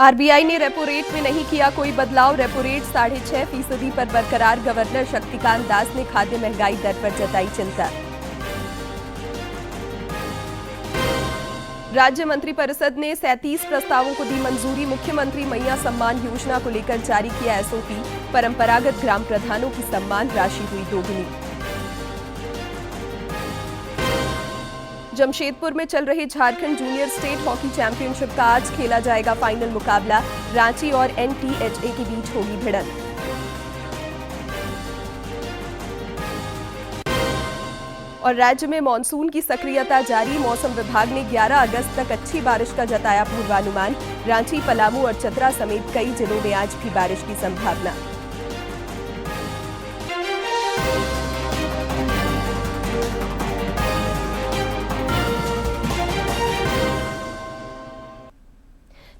RBI ने repo rate में नहीं किया कोई बदलाव। रेपो रेट 6.5% पर बरकरार। गवर्नर शक्तिकांत दास ने खाद्य महंगाई दर पर जताई चिंता। राज्य मंत्रिपरिषद ने 37 प्रस्तावों को दी मंजूरी। मुख्यमंत्री मैया सम्मान योजना को लेकर जारी किया एसओपी। परंपरागत ग्राम प्रधानों की सम्मान राशि हुई दोगुनी। जमशेदपुर में चल रही Jharkhand junior state hockey championship का आज खेला जाएगा फाइनल मुकाबला। रांची और एनटीएचए के बीच होगी भिड़ंत। और राज्य में मानसून की सक्रियता जारी। मौसम विभाग ने 11 अगस्त तक अच्छी बारिश का जताया पूर्वानुमान। रांची, पलामू और चतरा समेत कई जिलों में आज भी बारिश की संभावना।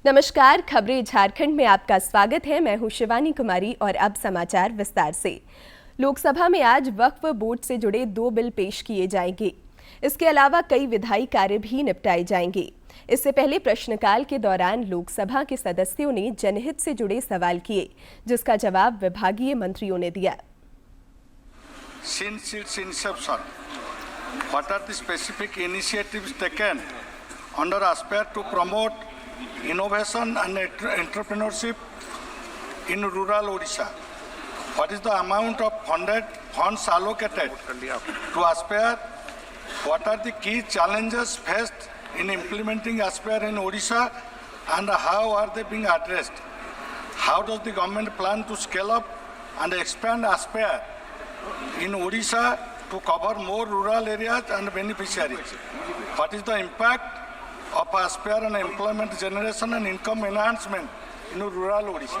नमस्कार, खबरें झारखंड में आपका स्वागत है। मैं हूं शिवानी कुमारी और अब समाचार विस्तार से। लोकसभा में आज वक्फ बोर्ड से जुड़े 2 बिल पेश किए जाएंगे। इसके अलावा कई विधायी कार्य भी निपटाए जाएंगे। इससे पहले प्रश्नकाल के दौरान लोकसभा के सदस्यों ने जनहित से जुड़े सवाल किए, जिसका जवाब विभागीय मंत्रियों ने दिया। Since its inception, what are the specific initiatives taken under ASPAIR to promote innovation and entrepreneurship in rural Odisha? What is the amount of funds allocated to ASPAIR? What are the key challenges faced in implementing ASPAIR in Odisha and how are they being addressed? How does the government plan to scale up and expand ASPAIR in Odisha to cover more rural areas and beneficiaries? What is the impact of ASPAIR on employment generation and income enhancement in rural Odisha?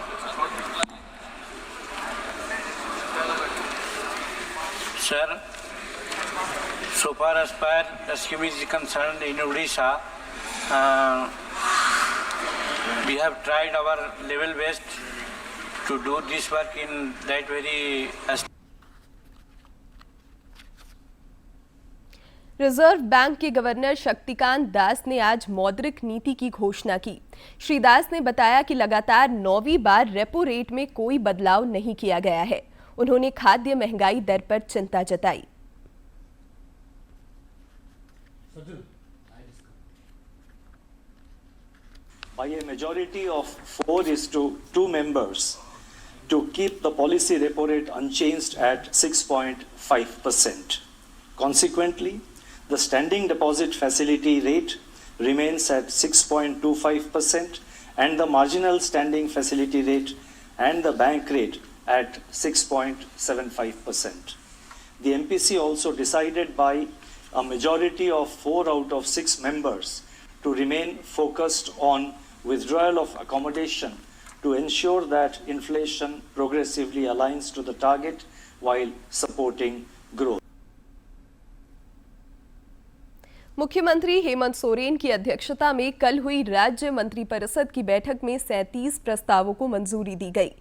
Sir, so far ASPAIR scheme is concerned in Odisha, we have tried our level best to do this work in that very reserve bank के governor Shaktikanta Das ने आज मौद्रिक नीति की घोषणा की। श्री दास ने बताया कि लगातार 9वीं बार रेपो रेट में कोई बदलाव नहीं किया गया है। उन्होंने खाद्य महंगाई दर पर चिंता जताई। By a majority of 4:2 members to keep the policy repo rate unchanged at 6.5%. Consequently, the standing deposit facility rate remains at 6.25% and the marginal standing facility rate and the bank rate at 6.75%. The MPC also decided by a majority of 4 out of 6 members to remain focused on withdrawal of accommodation to ensure that inflation progressively aligns to the target while supporting growth. मुख्यमंत्री हेमंत सोरेन की अध्यक्षता में कल हुई राज्य मंत्रिपरिषद की बैठक में 37 प्रस्तावों को मंजूरी दी गई।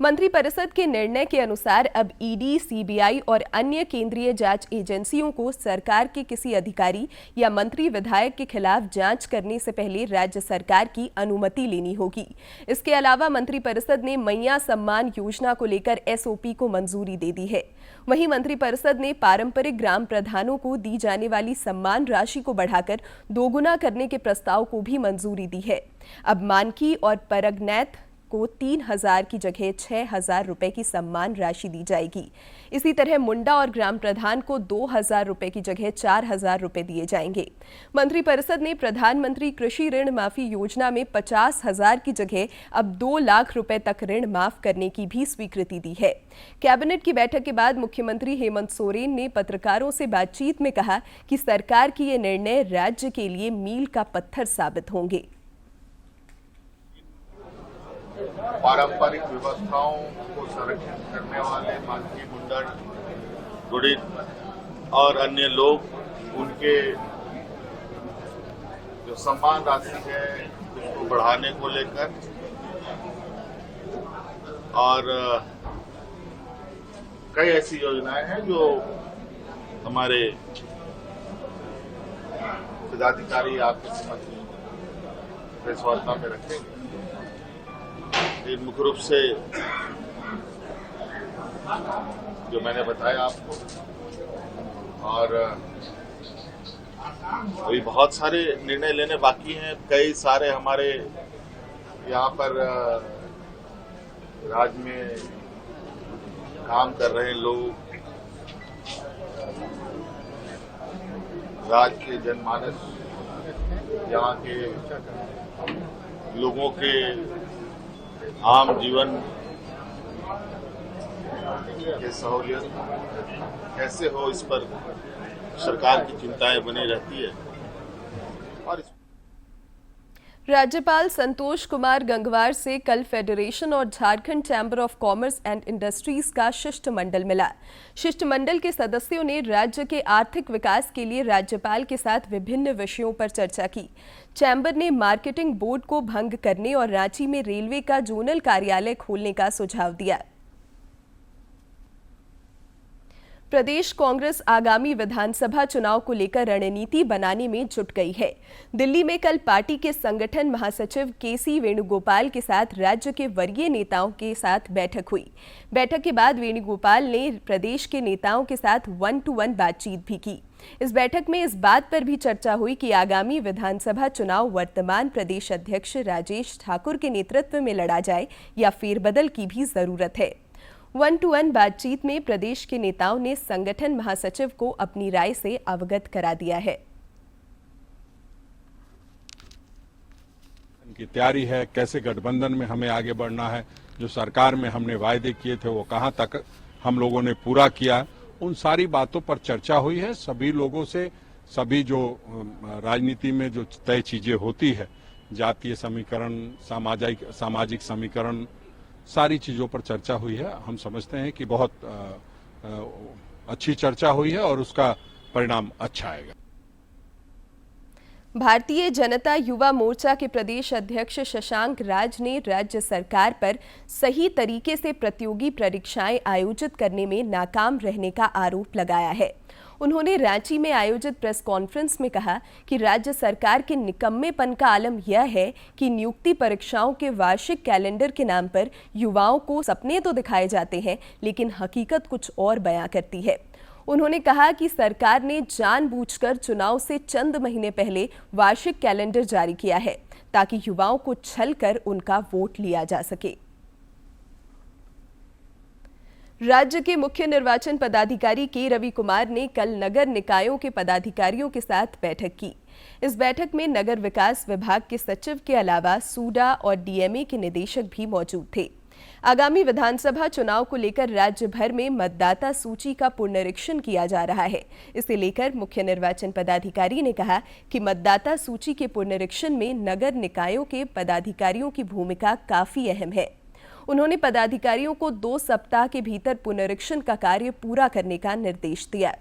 मंत्रिपरिषद के निर्णय के अनुसार अब ईडी, सीबीआई और अन्य केंद्रीय जांच एजेंसियों को सरकार के किसी अधिकारी या मंत्री विधायक के खिलाफ जांच करने से पहले राज्य सरकार की अनुमति लेनी होगी। इसके अलावा मंत्रिपरिषद ने मैया सम्मान योजना को लेकर एसओपी को मंजूरी दे दी है। वहीं मंत्रिपरिषद ने पारंपरिक ग्राम प्रधानों को दी जाने वाली सम्मान राशि को बढ़ाकर दोगुना करने के प्रस्ताव को भी मंजूरी दी है। अब मानकी और परगनैत को 3,000 की जगह 6,000 रुपए की सम्मान राशि दी जाएगी। इसी तरह मुंडा और ग्राम प्रधान को 2,000 रुपए की जगह 4,000 रुपए दिए जाएंगे। मंत्रिपरिषद ने प्रधानमंत्री कृषि ऋण माफी योजना में 50,000 की जगह अब 2 लाख रुपए तक ऋण माफ करने की भी स्वीकृति दी है। कैबिनेट की बैठक के बाद मुख्यमंत्री हेमंत सोरेन ने पत्रकारों से बातचीत में कहा कि सरकार की ये निर्णय राज्य के लिए मील का पत्थर साबित होंगे। पारंपरिक व्यवस्थाओं को संरक्षित करने वाले मानकी, मुंडा, गुड़ित और अन्य लोग, उनके जो सम्मान राशि है उसको बढ़ाने को लेकर और कई ऐसी योजनाएं हैं जो हमारे पदाधिकारी आपके समक्ष प्रेस वार्ता में रखेंगे। लेकिन मुख्य रूप से जो मैंने बताया आपको, और अभी बहुत सारे निर्णय लेने बाकी हैं। कई सारे हमारे यहाँ पर राज्य में काम कर रहे लोग, राज्य के जनमानस, यहाँ के लोगों के आम जीवन के सहूलियत कैसे हो, इस पर सरकार की चिंताएं बनी रहती है। और राज्यपाल संतोष कुमार गंगवार से कल फेडरेशन और Jharkhand chamber of commerce and industries का शिष्टमंडल मिला। शिष्टमंडल के सदस्यों ने राज्य के आर्थिक विकास के लिए राज्यपाल के साथ विभिन्न विषयों पर चर्चा की। चैम्बर ने मार्केटिंग बोर्ड को भंग करने और रांची में रेलवे का जोनल कार्यालय खोलने का सुझाव दिया। प्रदेश कांग्रेस आगामी विधानसभा चुनाव को लेकर रणनीति बनाने में जुट गई है। दिल्ली में कल पार्टी के संगठन महासचिव केसी वेणुगोपाल के साथ राज्य के वरीय नेताओं के साथ बैठक हुई। बैठक के बाद वेणुगोपाल ने प्रदेश के नेताओं के साथ 1-to-1 बातचीत भी की। इस बैठक में इस बात पर भी चर्चा हुई कि आगामी विधानसभा चुनाव वर्तमान प्रदेश अध्यक्ष राजेश ठाकुर के नेतृत्व में लड़ा जाए या फेरबदल की भी जरूरत है। 1-to-1 बातचीत में प्रदेश के नेताओं ने संगठन महासचिव को अपनी राय से अवगत करा दिया है। की तैयारी है, कैसे गठबंधन में हमें आगे बढ़ना है, जो सरकार में हमने वायदे किए थे वो कहां तक हम लोगों ने पूरा किया, उन सारी बातों पर चर्चा हुई है। सभी लोगों से, सभी जो राजनीति में जो तय चीजें होती है, जातीय समीकरण, सामाजिक समीकरण, सारी चीजों पर चर्चा हुई है। हम समझते हैं कि बहुत अच्छी चर्चा हुई है और उसका परिणाम अच्छा आएगा। भारतीय जनता युवा मोर्चा के प्रदेश अध्यक्ष शशांक राज ने राज्य सरकार पर सही तरीके से प्रतियोगी परीक्षाएं आयोजित करने में नाकाम रहने का आरोप लगाया है। उन्होंने रांची में आयोजित प्रेस कॉन्फ्रेंस में कहा कि राज्य सरकार के निकम्मेपन का आलम यह है कि नियुक्ति परीक्षाओं के वार्षिक कैलेंडर के नाम पर युवाओं को सपने तो दिखाए जाते हैं, लेकिन हकीकत कुछ और बयां करती है। उन्होंने कहा कि सरकार ने जानबूझकर चुनाव से चंद महीने पहले वार्षिक कैलेंडर जारी किया है ताकि युवाओं को छलकर उनका वोट लिया जा सके। राज्य के मुख्य निर्वाचन पदाधिकारी के रवि कुमार ने कल नगर निकायों के पदाधिकारियों के साथ बैठक की। इस बैठक में नगर विकास विभाग के सचिव के अलावा सूडा और डीएमए के निदेशक भी मौजूद थे। आगामी विधानसभा चुनाव को लेकर राज्य भर में मतदाता सूची का पुनरीक्षण किया जा रहा है। इसे लेकर मुख्य निर्वाचन पदाधिकारी ने कहा कि मतदाता सूची के पुनरीक्षण में नगर निकायों के पदाधिकारियों की भूमिका काफी अहम है। उन्होंने पदाधिकारियों को 2 सप्ताह के भीतर पुनरीक्षण का कार्य पूरा करने का निर्देश दिया।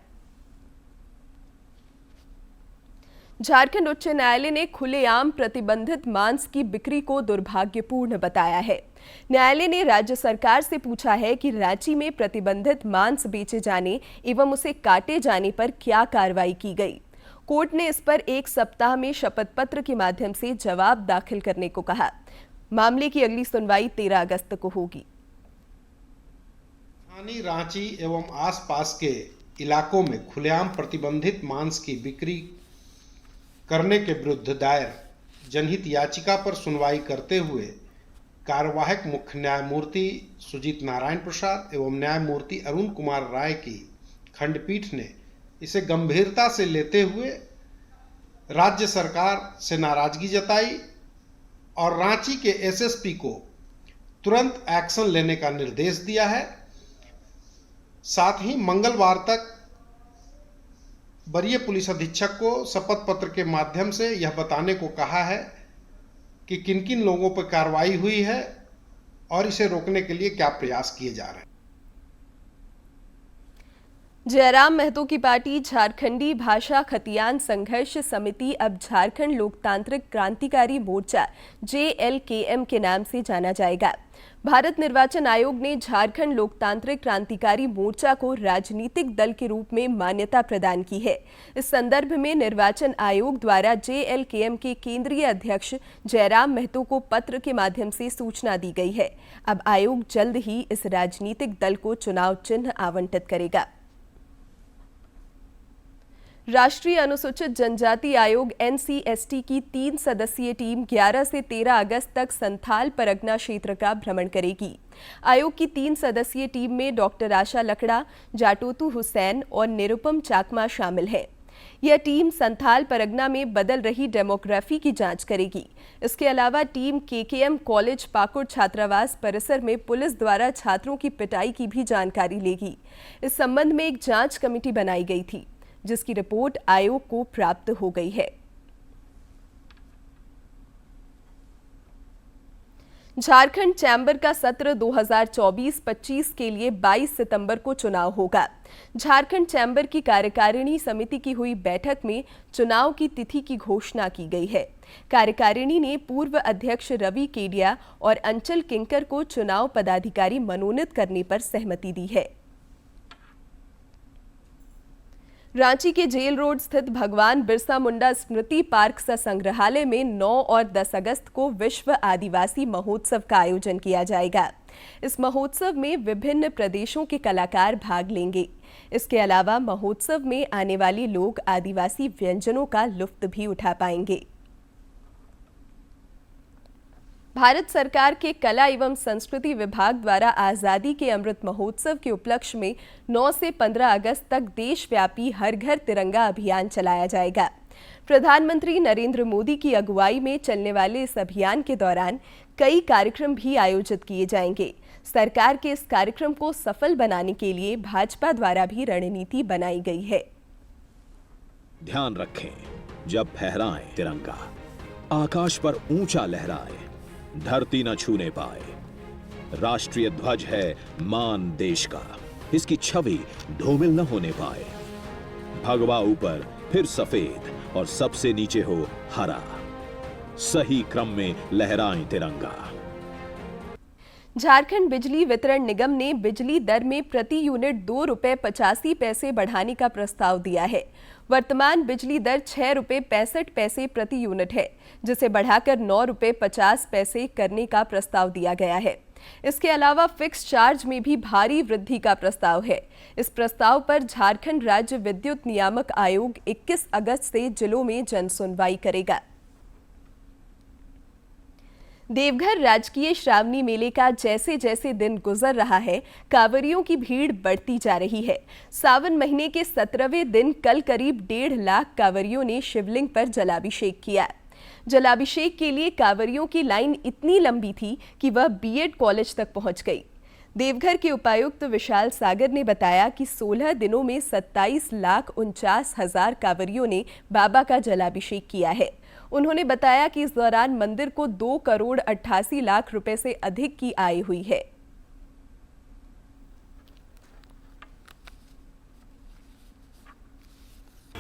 झारखंड उच्च न्यायालय ने खुलेआम प्रतिबंधित मांस की बिक्री को दुर्भाग्यपूर्ण बताया है। न्यायालय ने राज्य सरकार से पूछा है कि रांची में प्रतिबंधित मांस बेचे जाने एवं उसे काटे जाने पर क्या कार्रवाई की गई। कोर्ट ने इस पर 1 सप्ताह में शपथ पत्र के माध्यम से जवाब दाखिल करने को कहा। मामले की अगली सुनवाई 13 अगस्त को होगी। राजधानी रांची एवं आसपास के इलाकों में खुलेआम प्रतिबंधित मांस की बिक्री करने के विरुद्ध दायर जनहित याचिका पर सुनवाई करते हुए कार्यवाहक मुख्य न्यायमूर्ति सुजीत नारायण प्रसाद एवं न्यायमूर्ति अरुण कुमार राय की खंडपीठ ने इसे गंभीरता से लेते हुए राज्य सरकार से नाराजगी जताई और रांची के एसएसपी को तुरंत एक्शन लेने का निर्देश दिया है। साथ ही मंगलवार तक वरीय पुलिस अधीक्षक को शपथ पत्र के माध्यम से यह बताने को कहा है कि किन किन लोगों पर कार्रवाई हुई है और इसे रोकने के लिए क्या प्रयास किए जा रहे हैं। जयराम महतो की पार्टी झारखंडी भाषा खतियान संघर्ष समिति अब झारखंड लोकतांत्रिक क्रांतिकारी मोर्चा JLKM के नाम से जाना जाएगा। भारत निर्वाचन आयोग ने झारखंड लोकतांत्रिक क्रांतिकारी मोर्चा को राजनीतिक दल के रूप में मान्यता प्रदान की है। इस संदर्भ में निर्वाचन आयोग द्वारा JLKM के केंद्रीय अध्यक्ष जयराम महतो को पत्र के माध्यम से सूचना दी गई है। अब आयोग जल्द ही इस राजनीतिक दल को चुनाव चिन्ह आवंटित करेगा। राष्ट्रीय अनुसूचित जनजाति आयोग NCST की 3 सदस्यीय टीम 11 से 13 अगस्त तक संथाल परगना क्षेत्र का भ्रमण करेगी। आयोग की 3 सदस्यीय टीम में डॉक्टर आशा लकड़ा, जाटोतू हुसैन और निरुपम चाकमा शामिल हैं। यह टीम संथाल परगना में बदल रही डेमोग्राफी की जांच करेगी। इसके अलावा टीम KKM कॉलेज पाकुड़ छात्रावास परिसर में पुलिस द्वारा छात्रों की पिटाई की भी जानकारी लेगी। इस संबंध में एक जांच कमेटी बनाई गई थी, जिसकी रिपोर्ट आयोग को प्राप्त हो गई है। झारखंड चैम्बर का सत्र 2024-25 के लिए 22 सितंबर को चुनाव होगा। झारखंड चैम्बर की कार्यकारिणी समिति की हुई बैठक में चुनाव की तिथि की घोषणा की गई है। कार्यकारिणी ने पूर्व अध्यक्ष रवि केडिया और अंचल किंकर को चुनाव पदाधिकारी मनोनीत करने पर सहमति दी है। रांची के जेल रोड स्थित भगवान बिरसा मुंडा स्मृति पार्क संग्रहालय में 9 और 10 अगस्त को विश्व आदिवासी महोत्सव का आयोजन किया जाएगा। इस महोत्सव में विभिन्न प्रदेशों के कलाकार भाग लेंगे। इसके अलावा महोत्सव में आने वाले लोग आदिवासी व्यंजनों का लुत्फ भी उठा पाएंगे। भारत सरकार के कला एवं संस्कृति विभाग द्वारा आजादी के अमृत महोत्सव के उपलक्ष्य में 9 से 15 अगस्त तक देशव्यापी हर घर तिरंगा अभियान चलाया जाएगा। प्रधानमंत्री नरेंद्र मोदी की अगुवाई में चलने वाले इस अभियान के दौरान कई कार्यक्रम भी आयोजित किए जाएंगे। सरकार के इस कार्यक्रम को सफल बनाने के लिए भाजपा द्वारा भी रणनीति बनाई गई है। ध्यान रखें, जब फहराएं तिरंगा, आकाश पर ऊंचा लहराए, धरती न छूने पाए। राष्ट्रीय ध्वज है मान देश का, इसकी छवि धूमिल न होने पाए। भगवा ऊपर फिर सफेद और सबसे नीचे हो हरा, सही क्रम में लहराएं तिरंगा। झारखंड बिजली वितरण निगम ने बिजली दर में प्रति यूनिट 2 रुपये 85 पैसे बढ़ाने का प्रस्ताव दिया है। वर्तमान बिजली दर 6 रुपये 65 पैसे प्रति यूनिट है, जिसे बढ़ाकर 9 रुपये 50 पैसे करने का प्रस्ताव दिया गया है। इसके अलावा फिक्स चार्ज में भी भारी वृद्धि का प्रस्ताव है। इस प्रस्ताव पर झारखंड राज्य विद्युत नियामक आयोग 21 अगस्त से जिलों में जनसुनवाई करेगा। देवघर राजकीय श्रावणी मेले का जैसे जैसे दिन गुजर रहा है, कांवरियों की भीड़ बढ़ती जा रही है। सावन महीने के 17वें दिन कल करीब 1.5 लाख कांवरियों ने शिवलिंग पर जलाभिषेक किया। जलाभिषेक के लिए कांवरियों की लाइन इतनी लंबी थी कि वह BEd कॉलेज तक पहुंच गई। देवघर के उपायुक्त विशाल सागर ने बताया कि 16 दिनों में 27,49,000 कांवरियों ने बाबा का जलाभिषेक किया है। उन्होंने बताया कि इस दौरान मंदिर को 2 करोड़ 88 लाख रुपए से अधिक की आय हुई है।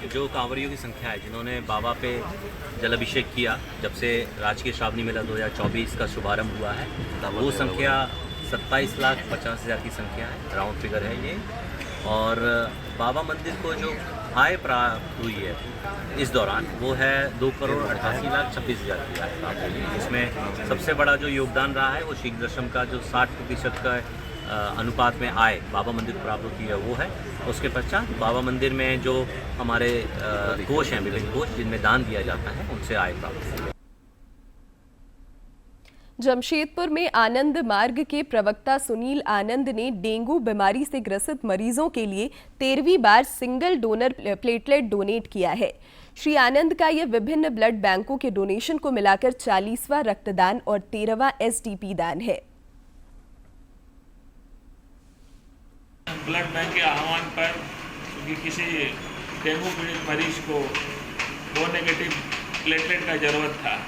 जो कांवरियों की संख्या है जिन्होंने बाबा पे जलाभिषेक किया, जब से राजकीय श्रावणी मेला 2024 का शुभारंभ हुआ है, वो संख्या 27,50,000 की संख्या है, राउंड फिगर है ये। और बाबा मंदिर को जो आय प्राप्त हुई है इस दौरान वो है 2 करोड़ 88,26,000 की आय प्राप्त हुई है। इसमें सबसे बड़ा जो योगदान रहा है वो शीख दर्शन का जो 60% का अनुपात में आय बाबा मंदिर को प्राप्त होती है वो है। उसके पश्चात बाबा मंदिर में जो हमारे कोष हैं, विभिन्न कोष जिनमें दान दिया जाता है, उनसे आय प्राप्त होती है। जमशेदपुर में आनंद मार्ग के प्रवक्ता सुनील आनंद ने डेंगू बीमारी से ग्रसित मरीजों के लिए 13वीं बार सिंगल डोनर प्लेटलेट डोनेट किया है। श्री आनंद का यह विभिन्न ब्लड बैंकों के डोनेशन को मिलाकर 40वां रक्तदान और 13वां SDP दान है। ब्लड बैंक के आह्वान पर कि किसी डेंगू पीड़ित मरीज को O नेगेटिव प्लेटलेट का ज़रूरत था,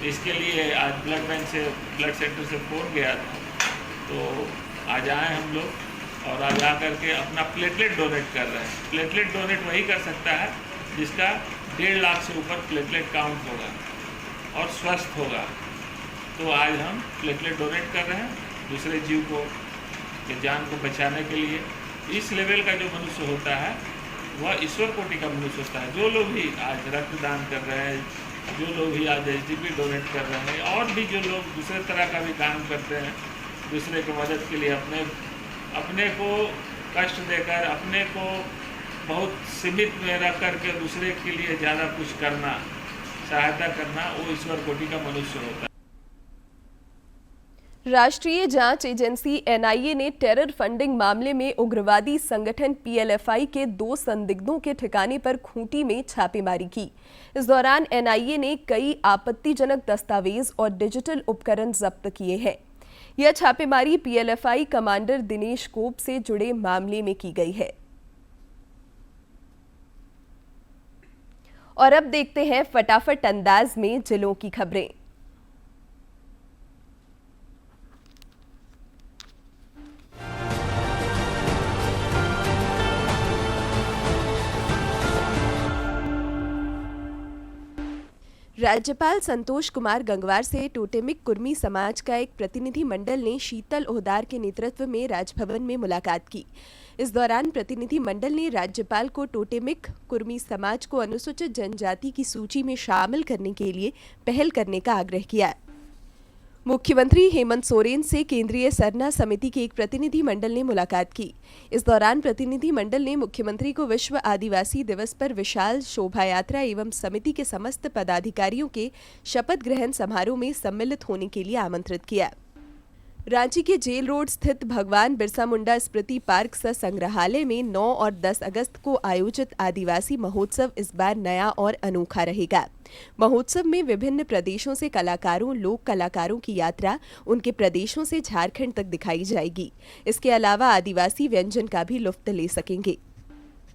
इसके लिए आज ब्लड बैंक से, ब्लड सेंटर से फ़ोन गया था, तो आज आए हम लोग और आज आकर के अपना प्लेटलेट डोनेट कर रहे हैं। प्लेटलेट डोनेट वही कर सकता है जिसका 1.5 लाख से ऊपर प्लेटलेट काउंट होगा और स्वस्थ होगा। तो आज हम प्लेटलेट डोनेट कर रहे हैं दूसरे जीव को के जान को बचाने के लिए। इस लेवल का जो मनुष्य होता है वह ईश्वर कोटि का मनुष्य होता है। जो लोग भी आज रक्तदान कर रहे हैं, जो लोग भी आज एसडीपी डोनेट कर रहे हैं, और भी जो लोग दूसरे तरह का भी काम करते हैं दूसरे की मदद के लिए, अपने को कष्ट देकर, अपने को बहुत सीमित में रख करके दूसरे के लिए ज़्यादा कुछ करना, सहायता करना, वो ईश्वर कोटि का मनुष्य होता है। राष्ट्रीय जांच एजेंसी एनआईए ने टेरर फंडिंग मामले में उग्रवादी संगठन पीएलएफआई के 2 संदिग्धों के ठिकाने पर खूंटी में छापेमारी की। इस दौरान एनआईए ने कई आपत्तिजनक दस्तावेज और डिजिटल उपकरण जब्त किए हैं। यह छापेमारी पीएलएफआई कमांडर दिनेश कोप से जुड़े मामले में की गई है। और अब देखते हैं फटाफट अंदाज में जिलों की खबरें। राज्यपाल संतोष कुमार गंगवार से टोटेमिक कुर्मी समाज का एक प्रतिनिधि मंडल ने शीतल ओहदार के नेतृत्व में राजभवन में मुलाकात की। इस दौरान प्रतिनिधि मंडल ने राज्यपाल को टोटेमिक कुर्मी समाज को अनुसूचित जनजाति की सूची में शामिल करने के लिए पहल करने का आग्रह किया। मुख्यमंत्री हेमंत सोरेन से केंद्रीय सरना समिति के एक प्रतिनिधि मंडल ने मुलाकात की। इस दौरान प्रतिनिधि मंडल ने मुख्यमंत्री को विश्व आदिवासी दिवस पर विशाल शोभा यात्रा एवं समिति के समस्त पदाधिकारियों के शपथ ग्रहण समारोह में सम्मिलित होने के लिए आमंत्रित किया। रांची के जेल रोड स्थित भगवान बिरसा मुंडा स्मृति पार्क सह संग्रहालय में 9 और 10 अगस्त को आयोजित आदिवासी महोत्सव इस बार नया और अनोखा रहेगा। महोत्सव में विभिन्न प्रदेशों से कलाकारों, लोक कलाकारों की यात्रा उनके प्रदेशों से झारखंड तक दिखाई जाएगी। इसके अलावा आदिवासी व्यंजन का भी लुत्फ ले सकेंगे।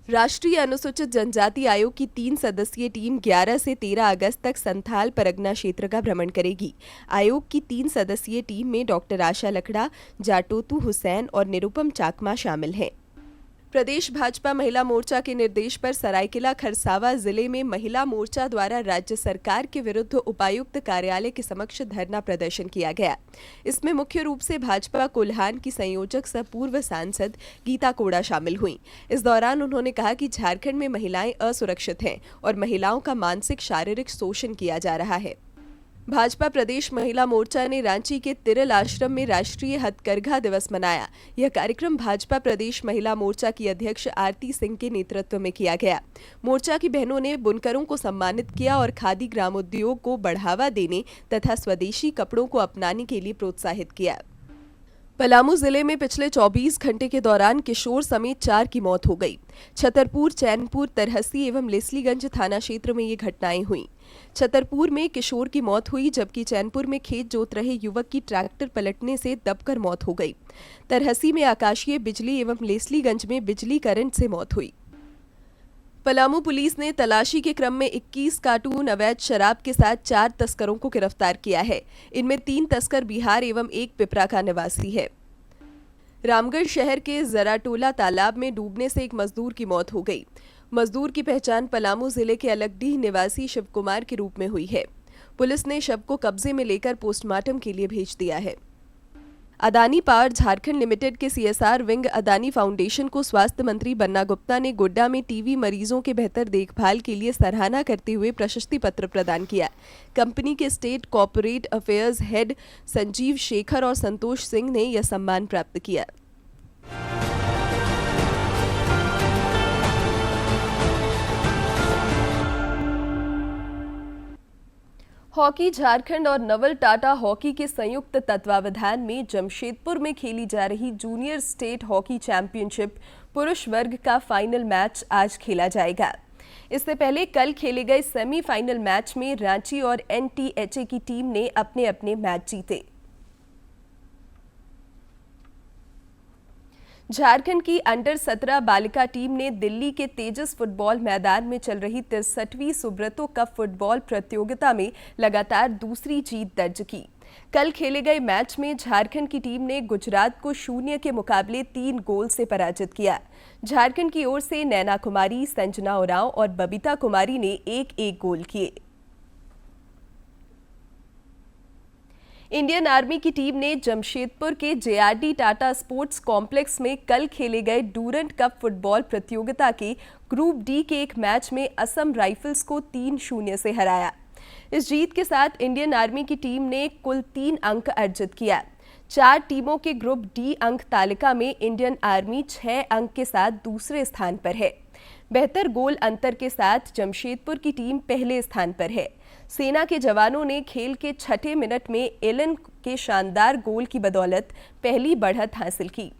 राष्ट्रीय अनुसूचित जनजाति आयोग की 3 सदस्यीय टीम 11 से 13 अगस्त तक संथाल परगना क्षेत्र का भ्रमण करेगी। आयोग की 3 सदस्यीय टीम में डॉक्टर आशा लकड़ा, जाटोतू हुसैन और निरुपम चाकमा शामिल हैं। प्रदेश भाजपा महिला मोर्चा के निर्देश पर सरायकेला खरसावा जिले में महिला मोर्चा द्वारा राज्य सरकार के विरुद्ध उपायुक्त कार्यालय के समक्ष धरना प्रदर्शन किया गया। इसमें मुख्य रूप से भाजपा कोल्हान की संयोजक सह पूर्व सांसद गीता कोड़ा शामिल हुईं। इस दौरान उन्होंने कहा कि झारखंड में महिलाएं असुरक्षित हैं और महिलाओं का मानसिक शारीरिक शोषण किया जा रहा है। भाजपा प्रदेश महिला मोर्चा ने रांची के तिरल आश्रम में राष्ट्रीय हथकरघा दिवस मनाया। यह कार्यक्रम भाजपा प्रदेश महिला मोर्चा की अध्यक्ष आरती सिंह के नेतृत्व में किया गया। मोर्चा की बहनों ने बुनकरों को सम्मानित किया और खादी ग्रामोद्योग को बढ़ावा देने तथा स्वदेशी कपड़ों को अपनाने के लिए प्रोत्साहित किया। पलामू जिले में पिछले 24 घंटे के दौरान किशोर समेत 4 की मौत हो गई। छतरपुर, चैनपुर, तरहसी एवं लेस्लीगंज थाना क्षेत्र में ये घटनाएं हुई। छतरपुर में किशोर की मौत हुई, जबकि चैनपुर में खेत जोत रहे युवक की ट्रैक्टर पलटने से दबकर मौत हो गई। तरहसी में आकाशीय बिजली एवं लेस्लीगंज में बिजली करंट से मौत हुई। पलामू पुलिस ने तलाशी के क्रम में 21 कार्टून अवैध शराब के साथ 4 तस्करों को गिरफ्तार किया है। इनमें 3 तस्कर बिहार एवं 1 पिपरा का निवासी है। रामगढ़ शहर के जराटोला तालाब में डूबने से एक मजदूर की मौत हो गई। मजदूर की पहचान पलामू जिले के अलगडीह निवासी शिव कुमार के रूप में हुई है। पुलिस ने शव को कब्जे में लेकर पोस्टमार्टम के लिए भेज दिया है। अदानी पावर झारखंड लिमिटेड के सीएसआर विंग अदानी फाउंडेशन को स्वास्थ्य मंत्री बन्ना गुप्ता ने गोड्डा में टीबी मरीजों के बेहतर देखभाल के लिए सराहना करते हुए प्रशस्ति पत्र प्रदान किया। कंपनी के state corporate affairs head Sanjeev Shekhar और संतोष सिंह ने यह सम्मान प्राप्त किया। हॉकी झारखंड और नवल टाटा हॉकी के संयुक्त तत्वावधान में जमशेदपुर में खेली जा रही जूनियर स्टेट हॉकी चैंपियनशिप पुरुष वर्ग का फाइनल मैच आज खेला जाएगा। इससे पहले कल खेले गए सेमीफाइनल मैच में रांची और एनटीएचए की टीम ने अपने अपने मैच जीते। झारखंड की अंडर 17 बालिका टीम ने दिल्ली के तेजस फुटबॉल मैदान में चल रही 63वीं सुब्रतो कप फुटबॉल प्रतियोगिता में लगातार दूसरी जीत दर्ज की। कल खेले गए मैच में झारखंड की टीम ने गुजरात को 0 के मुकाबले 3 गोल से पराजित किया। झारखंड की ओर से नैना कुमारी, संजना उरांव और बबीता कुमारी ने 1-1 गोल किए। इंडियन आर्मी की टीम ने जमशेदपुर के JRD टाटा स्पोर्ट्स कॉम्प्लेक्स में कल खेले गए डूरंट कप फुटबॉल प्रतियोगिता के ग्रुप डी के एक मैच में असम राइफल्स को 3-0 से हराया। इस जीत के साथ इंडियन आर्मी की टीम ने कुल 3 अंक अर्जित किया। 4 टीमों के ग्रुप डी अंक तालिका में इंडियन आर्मी 6 अंक के साथ दूसरे स्थान पर है। बेहतर गोल अंतर के साथ जमशेदपुर की टीम पहले स्थान पर है। सेना के जवानों ने खेल के 6ठे मिनट में एलन के शानदार गोल की बदौलत पहली बढ़त हासिल की।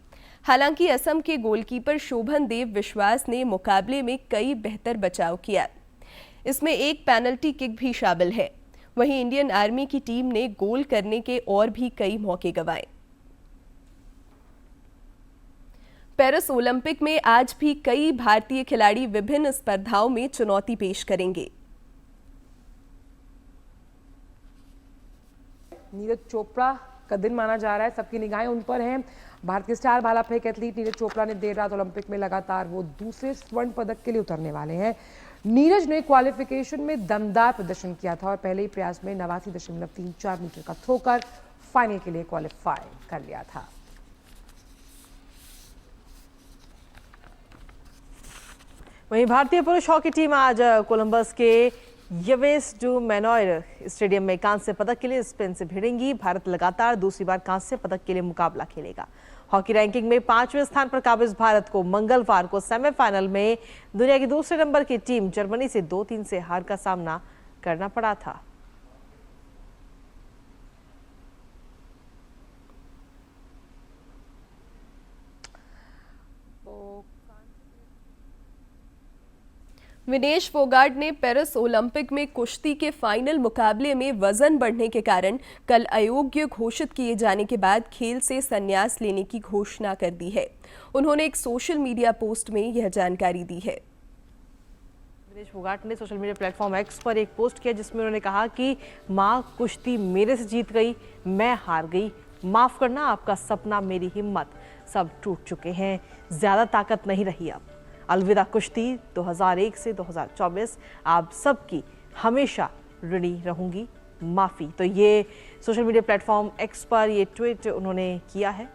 हालांकि असम के गोलकीपर शोभन देव विश्वास ने मुकाबले में कई बेहतर बचाव किया। इसमें एक पेनल्टी किक भी शामिल है। वहीं इंडियन आर्मी की टीम ने गोल करने के और भी कई मौके गंवाए। पेरिस ओलंपिक में आज भी कई भारतीय खिलाड़ी विभिन्न स्पर्धाओं में चुनौती पेश करेंगे। नीरज चोपड़ा का दिन माना जा रहा है, सबकी निगाहें उन पर हैं। भारत के स्टार भाला फेंक एथलीट नीरज चोपड़ा ने देर रात ओलंपिक में लगातार वो दूसरे स्वर्ण पदक के लिए उतरने वाले हैं। नीरज ने क्वालिफिकेशन में दमदार प्रदर्शन किया था और पहले ही प्रयास में 89.34 मीटर का थ्रो कर फाइनल के लिए क्वालिफाई कर लिया था। वहीं भारतीय पुरुष हॉकी टीम आज कोलंबस के यवेस डू मैनोयर स्टेडियम में कांस्य पदक के लिए स्पेन से भिड़ेंगी। भारत लगातार दूसरी बार कांस्य पदक के लिए मुकाबला खेलेगा। हॉकी रैंकिंग में 5वें स्थान पर काबिज भारत को मंगलवार को सेमीफाइनल में दुनिया की दूसरे नंबर की टीम जर्मनी से 2-3 से हार का सामना करना पड़ा था। विनेश फोगाट ने पेरिस ओलंपिक में कुश्ती के फाइनल मुकाबले में वजन बढ़ने के कारण कल अयोग्य घोषित किए जाने के बाद खेल से संन्यास लेने की घोषणा कर दी है। उन्होंने एक सोशल मीडिया पोस्ट में यह जानकारी दी है। विनेश फोगाट ने सोशल मीडिया प्लेटफॉर्म एक्स पर एक पोस्ट किया जिसमें उन्होंने कहा कि मां कुश्ती मेरे से जीत गई, मैं हार गई, माफ करना, आपका सपना, मेरी हिम्मत सब टूट चुके हैं, ज्यादा ताकत नहीं रही अब। अलविदा कुश्ती 2001 से 2024, आप सबकी हमेशा ऋणी रहूंगी, माफी। तो ये सोशल मीडिया प्लेटफॉर्म एक्स पर ये ट्वीट उन्होंने किया है।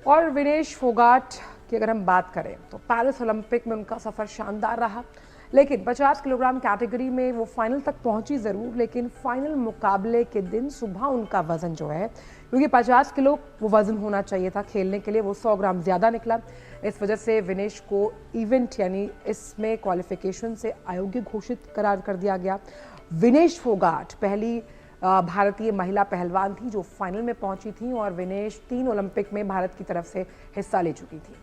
और विनेश फोगाट की अगर हम बात करें तो पेरिस ओलंपिक में उनका सफर शानदार रहा, लेकिन 50 किलोग्राम कैटेगरी में वो फाइनल तक पहुंची ज़रूर, लेकिन फाइनल मुकाबले के दिन सुबह उनका वज़न जो है, क्योंकि 50 किलो वो वज़न होना चाहिए था खेलने के लिए, वो 100 ग्राम ज़्यादा निकला। इस वजह से विनेश को इवेंट यानी इसमें क्वालिफिकेशन से अयोग्य घोषित करार कर दिया गया। विनेश फोगाट पहली भारतीय महिला पहलवान थी जो फाइनल में पहुंची थी और विनेश 3 ओलंपिक में भारत की तरफ से हिस्सा ले चुकी थी।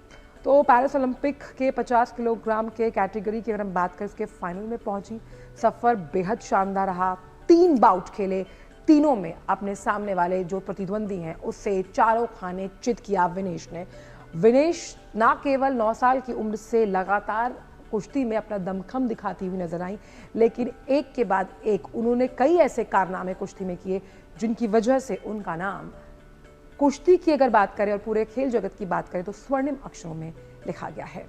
तो पेरिस ओलंपिक के 50 किलोग्राम के कैटेगरी की अगर हम बात करें, इसके फाइनल में पहुंची। सफ़र बेहद शानदार रहा। 3 बाउट खेले, तीनों में अपने सामने वाले जो प्रतिद्वंदी हैं उससे चारों खाने चित किया विनेश ने। विनेश ना केवल 9 साल की उम्र से लगातार कुश्ती में अपना दमखम दिखाती हुई नजर आई, लेकिन एक के बाद एक उन्होंने कई ऐसे कारनामे कुश्ती में किए जिनकी वजह से उनका नाम कुश्ती की अगर बात करें और पूरे खेल जगत की बात करें तो स्वर्णिम अक्षरों में लिखा गया है।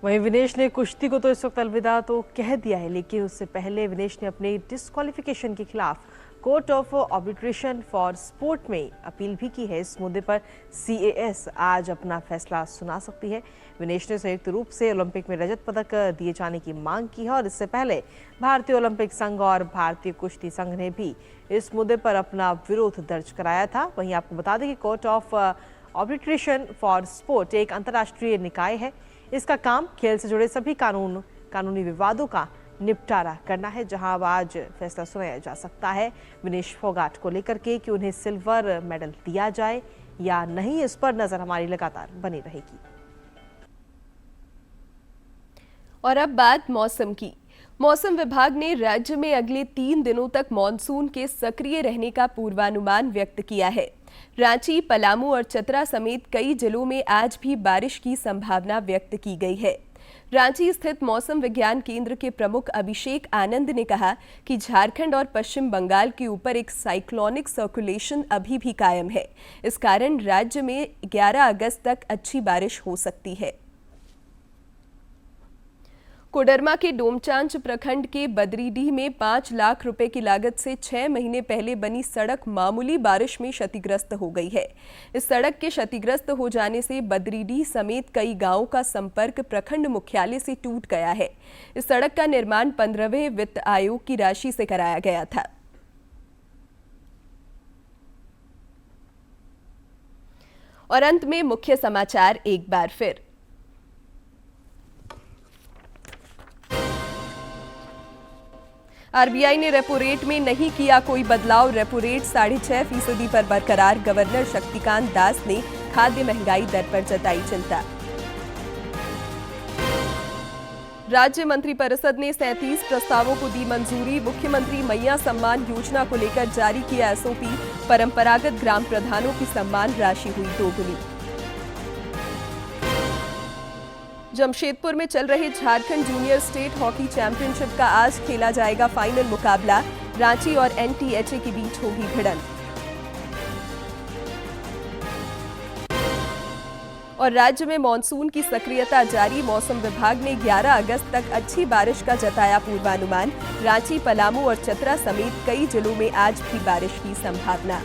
वहीं विनेश ने कुश्ती को तो इस वक्त अलविदा तो कह दिया है, लेकिन उससे पहले विनेश ने अपने डिस्क्वालिफिकेशन के खिलाफ court of arbitration for sport में अपील भी की है। इस मुद्दे पर CAS आज अपना फैसला सुना सकती है। विनेश ने संयुक्त रूप से ओलंपिक में रजत पदक दिए जाने की मांग की है और इससे पहले भारतीय ओलंपिक संघ और भारतीय कुश्ती संघ ने भी इस मुद्दे पर अपना विरोध दर्ज कराया था। वहीं आपको बता दें कि court of arbitration for sport एक अंतर्राष्ट्रीय निकाय है। इसका काम खेल से जुड़े सभी कानूनी विवादों का निपटारा करना है, जहां अब आज फैसला सुनाया जा सकता है विनेश फोगाट को लेकर के कि उन्हें सिल्वर मेडल दिया जाए या नहीं। इस पर नजर हमारी लगातार बनी रहेगी। और अब बात मौसम की। मौसम विभाग ने राज्य में अगले 3 दिनों तक मानसून के सक्रिय रहने का पूर्वानुमान व्यक्त किया है। रांची, पलामू और चतरा समेत कई जिलों में आज भी बारिश की संभावना व्यक्त की गई है। रांची स्थित मौसम विज्ञान केंद्र के प्रमुख अभिषेक आनंद ने कहा कि झारखंड और पश्चिम बंगाल के ऊपर एक साइक्लोनिक सर्कुलेशन अभी भी कायम है। इस कारण राज्य में 11 अगस्त तक अच्छी बारिश हो सकती है। कोडरमा के डोमचांच प्रखंड के बदरीडीह में 5 लाख रुपए की लागत से 6 महीने पहले बनी सड़क मामूली बारिश में क्षतिग्रस्त हो गई है। इस सड़क के क्षतिग्रस्त हो जाने से बदरीडीह समेत कई गांवों का संपर्क प्रखंड मुख्यालय से टूट गया है। इस सड़क का निर्माण 15वें वित्त आयोग की राशि से कराया गया था। और अंत में मुख्य समाचार एक बार फिर। आरबीआई ने रेपो रेट में नहीं किया कोई बदलाव, रेपो रेट 6.5% पर बरकरार। गवर्नर शक्तिकांत दास ने खाद्य महंगाई दर पर जताई चिंता। राज्य मंत्रिपरिषद ने 37 प्रस्तावों को दी मंजूरी। मुख्यमंत्री मैया सम्मान योजना को लेकर जारी किया एसओपी। परंपरागत ग्राम प्रधानों की सम्मान राशि हुई दोगुनी। जमशेदपुर में चल रहे Jharkhand junior state hockey championship का आज खेला जाएगा फाइनल मुकाबला। रांची और एनटीएचए के बीच होगी भिड़ंत। और राज्य में मानसून की सक्रियता जारी। मौसम विभाग ने 11 अगस्त तक अच्छी बारिश का जताया पूर्वानुमान। रांची, पलामू और चतरा समेत कई जिलों में आज भी बारिश की संभावना।